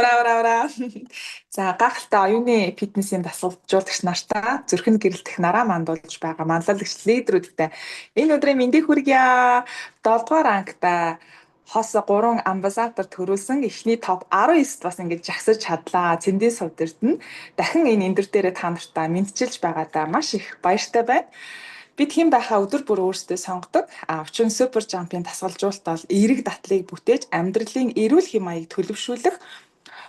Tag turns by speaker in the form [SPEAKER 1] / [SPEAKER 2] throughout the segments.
[SPEAKER 1] Ура. За гахалтай оюуны фитнесийн дасгалжуулагч нартаа зүрхэнд гэрэлтэх нараа мандуулж байгаа манлайлагч лидерүүдтэй энэ өдрийн мэндийг хүргье. 7 дугаар ангита хос 3 амбассадор төрүүлсэн эхний топ 19-т бас ингэж жагсаж чадлаа. Цэндийн сувд эрд нь дахин энэ эндэр дээрээ та нартаа мэдчилж байгаадаа маш их баяртай байна. Бид хэн байхаа өдөр бүр өөрсдөө сонгодог. Учир нь супер жампын дасгалжуулалт бол эерэг датлыг бүтээж амьдралын эрүүл хэм маягийг төлөвшүүлэх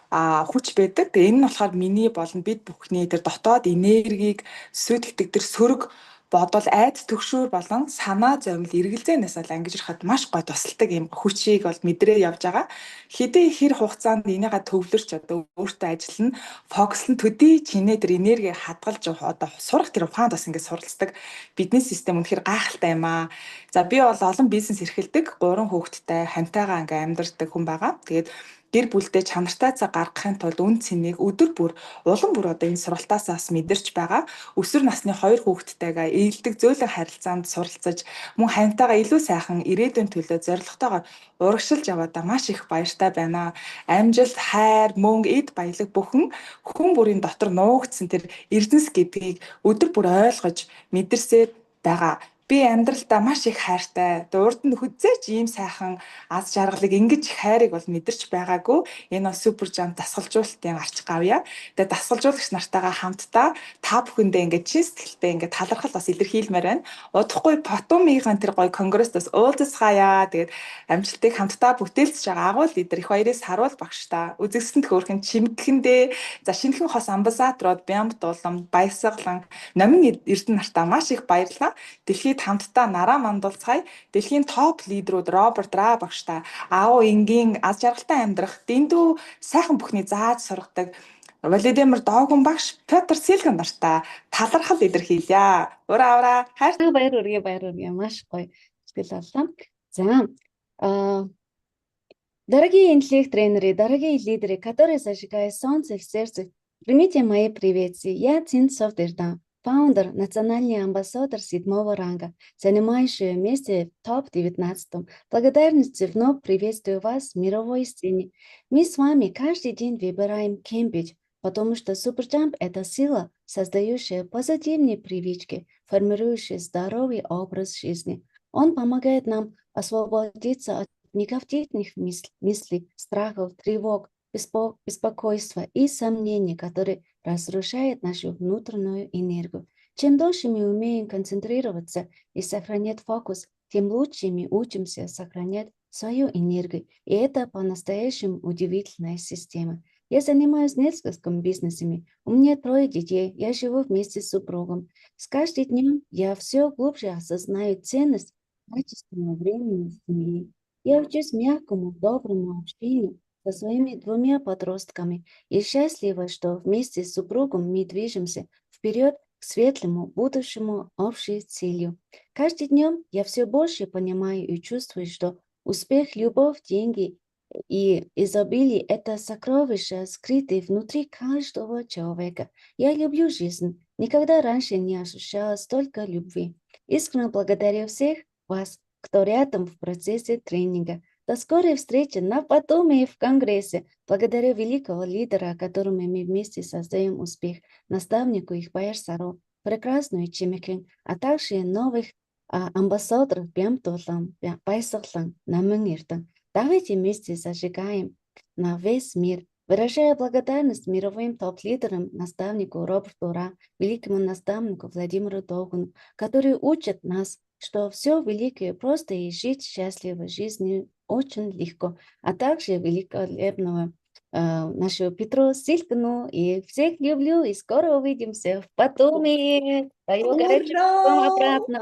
[SPEAKER 1] хүч байдаг. Тэгээ энэ нь болохоор миний болон бид бүхний тэр дотоод энергийг сүйтгэдэг тэр сөрөг бодол айц төгшүүр болон санаа зовмил эргэлзээнээс л ангиж ирахад маш гой тусалдаг юм хүчийг бол мэдрээ явж байгаа. Хэдэн хэр хугацаанд энийгээ төвлөрч одоо өөртөө ажиллана, фокуслон төдий чинээ тэр энергийг хадгалж одоо сурах тэр ухаанд бас ингэ суралцдаг. Бидний систем үнэхээр гайхалтай юм аа. За би бол олон бизнес эрхэлдэг, 3 хүүхэдтэй, хамтайгаа ингэ амьдардаг хүн байгаа. Тэгээд гэр бүлдээ чанартай цаг гаргахын тулд үн цэнийг өдөр бүр улам бүр одоо энэ сургалтаасаас мэдэрч байгаа. Өсвөр насны 2 хүүхэдтэйгээ ээлдэг зөөлөн харилцаанд суралцаж мөн ханитайгаа илүү сайхан ирээдүйн төлөө зорилготойгоор урагшилж яваадаа маш их баяртай байна. Амжилт, хайр, мөнгө, эд баялаг бүхэн хүн бүрийн дотор нуугдсан тэр эрдэнэс гэдгийг өдөр бүр ойлгож мэдэрсээр байгаа. Би амьдралдаа маш их хайртай. Тэгээ урд нь хүзээч ийм сайхан аз жаргалыг ингэж их хайрыг бол мэдэрч байгаагүй. Энэ бол супер жам дасгалжуулалтын арч гавья. Тэгээ дасгалжуулагч нартайгаа хамтдаа та бүхэндээ ингэж чин сэтгэлтэй ингэж талархал бас илэрхийлмээр байна. Удахгүй Батумигийн тэр гоё конгресс уулзцаая. Тэгээд амжилтыг хамтдаа бүтээлцэж байгаа агуул лидер их баярыг харуул багштай. Үзэгсэнд хөөрхөн чимтгэндээ за шинэхэн хос амбассадорууд Бямб дулам, Баясгалан, Номин Эрдэнэ нартаа маш их баярлалаа. Дэлхийд хамтдаа нараа мандуулцгаая. Дэлхийн топ лидерүүд Роберт Ра багштай аав энгийн аз жаргалтай амьдрах дэндүү сайхан бүхний зааж сургадаг Владимир Догон багш Петр Силган нартай талархал илэрхийлье. Ура.
[SPEAKER 2] Баяр үргээ маш гоё сэтгэл боллоо. За дорогие интеллект-тренеры, дорогие лидеры, которые зажигают солнце в сердце, примите мои приветствия. Я Цинцов Дердан, фаундер, национальный амбассадор 7-го ранга, занимающий место в топ-19. Благодарности вновь приветствую вас в мировой сцене. Мы с вами каждый день выбираем кем быть, потому что суперджамп – это сила, создающая позитивные привычки, формирующая здоровый образ жизни. Он помогает нам освободиться от негативных мыслей, страхов, тревог, беспокойства и сомнений, которые разрушают нашу внутреннюю энергию. Чем дольше мы умеем концентрироваться и сохранять фокус, тем лучше мы учимся сохранять свою энергию. И это по-настоящему удивительная система. Я занимаюсь несколькими бизнесами. У меня 3 детей. Я живу вместе с супругом. С каждым днем я все глубже осознаю ценность качественного времени с семьей. Я учусь мягкому, доброму общению со своими 2 подростками и счастлива, что вместе с супругом мы движемся вперед к светлому будущему общей целью. Каждым днем я все больше понимаю и чувствую, что успех, любовь, деньги и изобилие – это сокровища, скрытые внутри каждого человека. Я люблю жизнь. Никогда раньше не ощущала столько любви. Искренне благодарю всех вас, кто рядом в процессе тренинга. До скорой встречи на Батуми в Конгрессе. Благодарю великого лидера, которым мы вместе создаем успех, наставнику Ихбаяр Саро, прекрасную Чимиклин, а также новых амбассадоров Бямб дулам, Баясгалан, Номин Эрдэнэ. Давайте вместе зажигаем на весь мир. Выражая благодарность мировым топ-лидерам, наставнику Роберту Ра, великому наставнику Владимиру Догону, которые учат нас, что все великое просто и жить счастливой жизнью очень легко, а также великолепного нашего Петру Силькану. И всех люблю, и скоро увидимся в Батуми. Даю горячую обратно.